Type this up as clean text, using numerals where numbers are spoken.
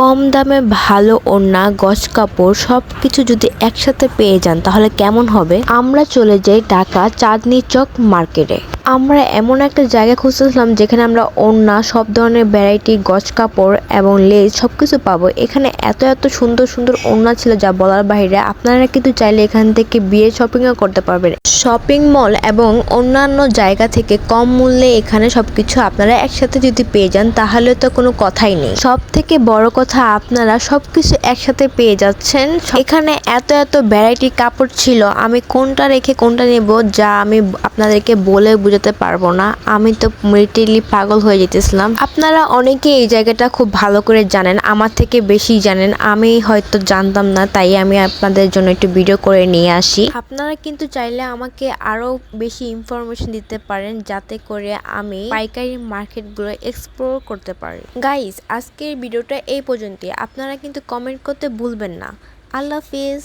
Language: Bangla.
কম দামে ভালো ওড়না, গজ কাপড় সবকিছু যদি একসাথে পেয়ে যান তাহলে কেমন হবে? আমরা চলে যাই ঢাকা চাঁদনী চক মার্কেটে। আমরা এমন একটা জায়গা খুঁজতেছিলাম যেখানে আমরা ওড়না, সব ধরনের ভ্যারাইটি, গজ কাপড় এবং লেস সবকিছু পাবো। এখানে এত এত সুন্দর সুন্দর ওড়না ছিল যা বলার বাইরে। আপনারা কিন্তু চাইলে এখান থেকে বিয়ে শপিংও করতে পারবেন। শপিং মল এবং অন্যান্য জায়গা থেকে কম মূল্যে এখানে সবকিছু আপনারা একসাথে যদি পেয়ে যান তাহলে তো কোনো কথাই নেই। সব থেকে বড় কথা, আপনারা সবকিছু একসাথে পেয়ে যাচ্ছেন। এখানে এত এত ভ্যারাইটি কাপড় ছিল, আমি কোনটা রেখে কোনটা নেব যা আমি আপনাদেরকে বলে বুঝাতে পারবো না। আমি তো লিটারলি পাগল হয়ে যেতেছিলাম। আপনারা অনেকে এই জায়গাটা খুব ভালো করে জানেন, আমার থেকে বেশি জানেন। আমি হয়তো জানতাম না, তাই আমি আপনাদের জন্য একটু ভিডিও করে নিয়ে আসি। আপনারা কিন্তু চাইলে আমাকে আরো বেশি ইনফরমেশন দিতে পারেন যাতে করে আমি পাইকারি মার্কেটগুলো এক্সপ্লোর করতে পারি। গাইস, আজকের ভিডিওটা এই পর্যন্তই। আপনারা কিন্তু কমেন্ট করতে ভুলবেন না। আল্লাহ হাফিজ।